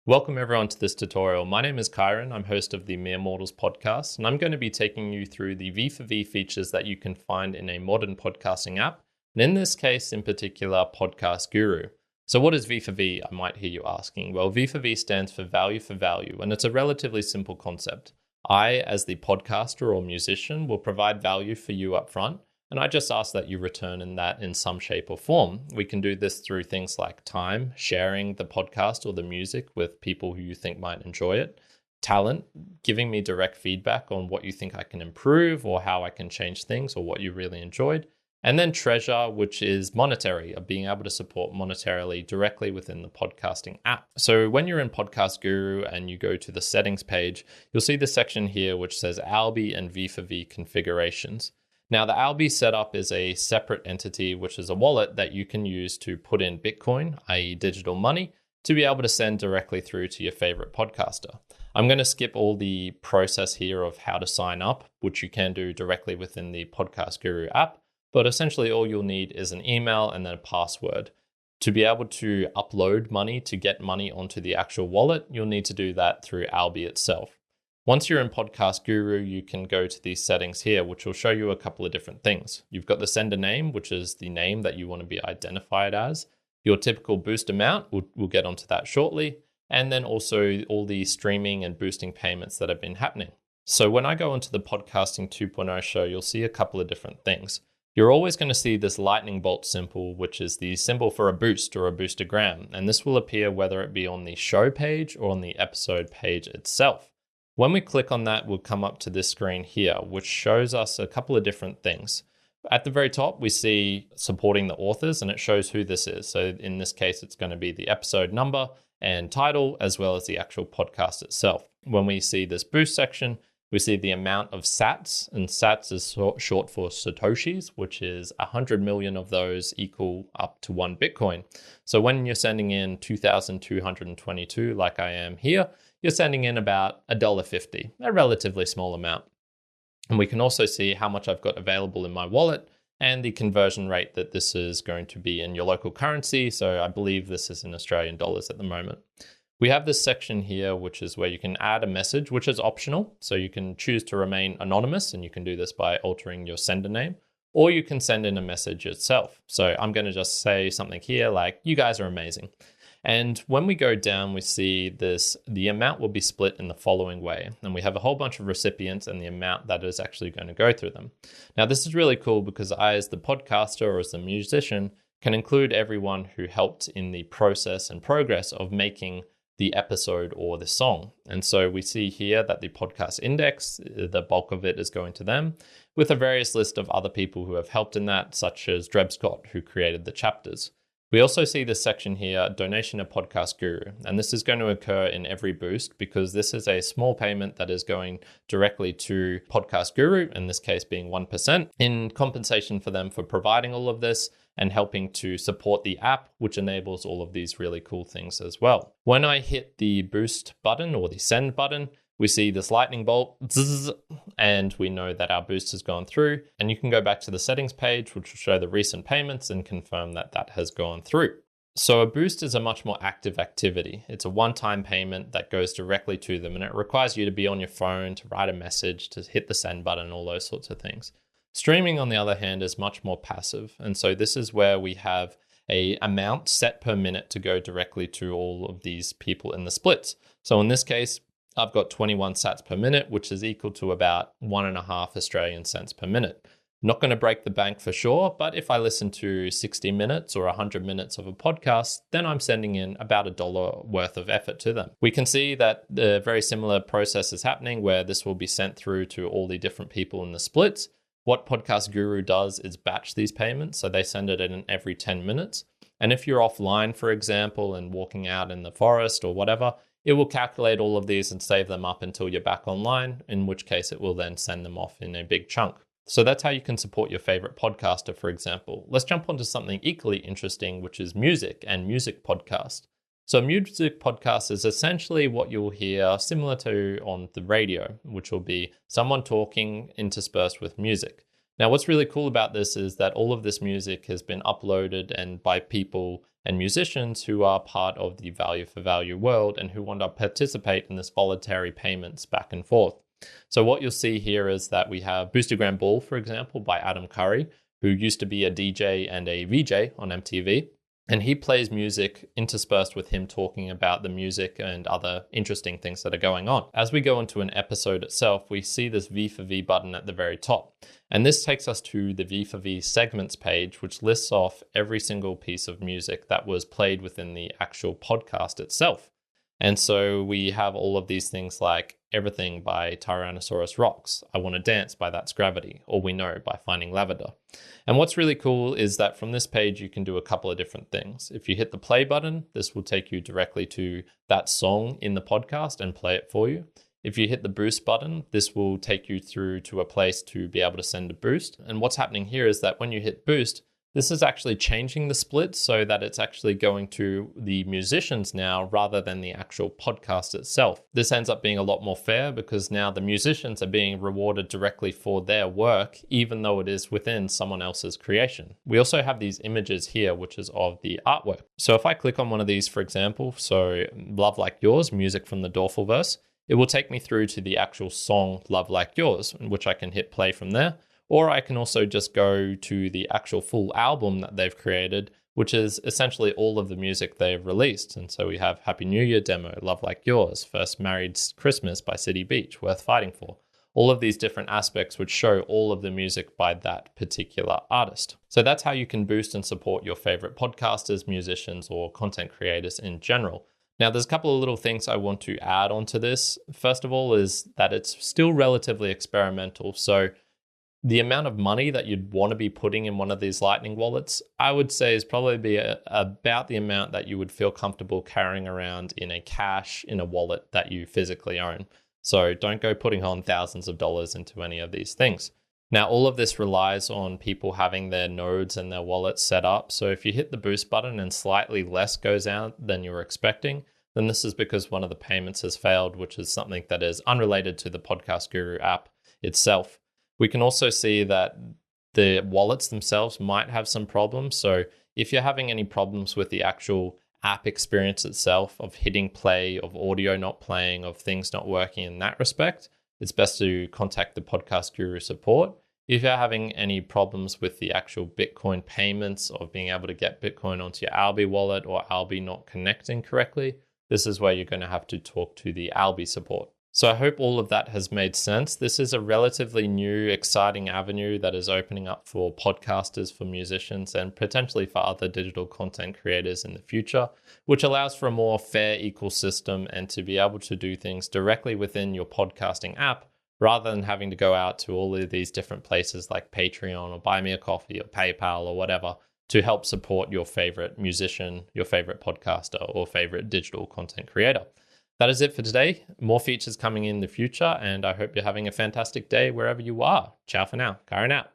Welcome everyone to this tutorial. My name is Kyron. I'm host of the Mere Mortals podcast, and I'm going to be taking you through the V4V features that you can find in a modern podcasting app, and in this case in particular, Podcast Guru. So what is V4V, I might hear you asking? Well, V4V stands for value for value, and it's a relatively simple concept. I, as the podcaster or musician, will provide value for you up front, and I just ask that you return in that in some shape or form. We can do this through things like time, sharing the podcast or the music with people who you think might enjoy it, talent, giving me direct feedback on what you think I can improve or how I can change things or what you really enjoyed, and then treasure, which is monetary, of being able to support monetarily directly within the podcasting app. So when you're in Podcast Guru and you go to the settings page, you'll see the section here which says Alby and V4V configurations. Now, the Alby setup is a separate entity, which is a wallet that you can use to put in Bitcoin, i.e. digital money, to be able to send directly through to your favorite podcaster. I'm going to skip all the process here of how to sign up, which you can do directly within the Podcast Guru app, but essentially all you'll need is an email and then a password. To be able to upload money, to get money onto the actual wallet, you'll need to do that through Alby itself. Once you're in Podcast Guru, you can go to these settings here, which will show you a couple of different things. You've got the sender name, which is the name that you want to be identified as. Your typical boost amount, we'll get onto that shortly. And then also all the streaming and boosting payments that have been happening. So when I go into the Podcasting 2.0 show, you'll see a couple of different things. You're always going to see this lightning bolt symbol, which is the symbol for a boost or a boostergram. And this will appear whether it be on the show page or on the episode page itself. When we click on that, we'll come up to this screen here, which shows us a couple of different things. At the very top, we see supporting the authors, and it shows who this is. So in this case, it's going to be the episode number and title, as well as the actual podcast itself. When we see this boost section, we see the amount of sats, and sats is short for satoshis, which is 100 million of those equal up to 1 Bitcoin. So when you're sending in 2,222, like I am here, you're sending in about $1.50, a relatively small amount. And we can also see how much I've got available in my wallet and the conversion rate that this is going to be in your local currency. So I believe this is in Australian dollars at the moment. We have this section here, which is where you can add a message, which is optional. So you can choose to remain anonymous, and you can do this by altering your sender name, or you can send in a message itself. So I'm going to just say something here like, you guys are amazing. And when we go down, we see this, the amount will be split in the following way. And we have a whole bunch of recipients and the amount that is actually going to go through them. Now, this is really cool because I, as the podcaster or as the musician, can include everyone who helped in the process and progress of making the episode or the song. And so we see here that the podcast index, the bulk of it is going to them, with a various list of other people who have helped in that, such as Dreb Scott, who created the chapters. We also see this section here, donation to Podcast Guru, and this is going to occur in every boost because this is a small payment that is going directly to Podcast Guru, in this case being 1%, in compensation for them for providing all of this and helping to support the app, which enables all of these really cool things as well. When I hit the boost button or the send button, we see this lightning bolt, zzz, and we know that our boost has gone through. And you can go back to the settings page, which will show the recent payments and confirm that that has gone through. So a boost is a much more active activity. It's a one-time payment that goes directly to them, and it requires you to be on your phone, to write a message, to hit the send button, all those sorts of things. Streaming, on the other hand, is much more passive. And so this is where we have a amount set per minute to go directly to all of these people in the splits. So in this case, I've got 21 sats per minute, which is equal to about 1.5 Australian cents per minute. Not going to break the bank for sure, but if I listen to 60 minutes or 100 minutes of a podcast, then I'm sending in about $1 worth of effort to them. We can see that the very similar process is happening where this will be sent through to all the different people in the splits. What Podcast Guru does is batch these payments, so they send it in every 10 minutes. And if you're offline, for example, and walking out in the forest or whatever, it will calculate all of these and save them up until you're back online, in which case it will then send them off in a big chunk. So that's how you can support your favorite podcaster, for example. Let's jump onto something equally interesting, which is music and music podcast. So a music podcast is essentially what you'll hear similar to on the radio, which will be someone talking interspersed with music. Now, what's really cool about this is that all of this music has been uploaded and by people and musicians who are part of the value for value world and who want to participate in this voluntary payments back and forth. So what you'll see here is that we have Boostergram Ball, for example, by Adam Curry, who used to be a DJ and a VJ on MTV. And he plays music interspersed with him talking about the music and other interesting things that are going on. As we go into an episode itself, we see this V for V button at the very top. And this takes us to the V for V segments page, which lists off every single piece of music that was played within the actual podcast itself. And so we have all of these things like Everything by Tyrannosaurus Rocks, I Want to Dance by That's Gravity, All We Know by Finding Lavender. And what's really cool is that from this page, you can do a couple of different things. If you hit the play button, this will take you directly to that song in the podcast and play it for you. If you hit the boost button, this will take you through to a place to be able to send a boost. And what's happening here is that when you hit boost, this is actually changing the split so that it's actually going to the musicians now rather than the actual podcast itself. This ends up being a lot more fair because now the musicians are being rewarded directly for their work, even though it is within someone else's creation. We also have these images here, which is of the artwork. So if I click on one of these, for example, so Love Like Yours, music from the Dorfulverse, it will take me through to the actual song Love Like Yours, in which I can hit play from there. Or I can also just go to the actual full album that they've created, which is essentially all of the music they've released. And so we have Happy New Year demo, Love Like Yours, First Married Christmas by City Beach, Worth Fighting For. All of these different aspects would show all of the music by that particular artist. So that's how you can boost and support your favorite podcasters, musicians, or content creators in general. Now, there's a couple of little things I want to add onto this. First of all is that it's still relatively experimental. So the amount of money that you'd want to be putting in one of these Lightning wallets, I would say is probably be about the amount that you would feel comfortable carrying around in a cash in a wallet that you physically own. So don't go putting on thousands of dollars into any of these things. Now, all of this relies on people having their nodes and their wallets set up. So if you hit the boost button and slightly less goes out than you were expecting, then this is because one of the payments has failed, which is something that is unrelated to the Podcast Guru app itself. We can also see that the wallets themselves might have some problems. So if you're having any problems with the actual app experience itself, of hitting play, of audio not playing, of things not working in that respect, it's best to contact the Podcast Guru support. If you're having any problems with the actual Bitcoin payments, of being able to get Bitcoin onto your Alby wallet or Alby not connecting correctly, this is where you're going to have to talk to the Alby support. So I hope all of that has made sense. This is a relatively new, exciting avenue that is opening up for podcasters, for musicians, and potentially for other digital content creators in the future, which allows for a more fair ecosystem and to be able to do things directly within your podcasting app rather than having to go out to all of these different places like Patreon or Buy Me a Coffee or PayPal or whatever to help support your favorite musician, your favorite podcaster, or favorite digital content creator. That is it for today. More features coming in the future, and I hope you're having a fantastic day wherever you are. Ciao for now. Karen out.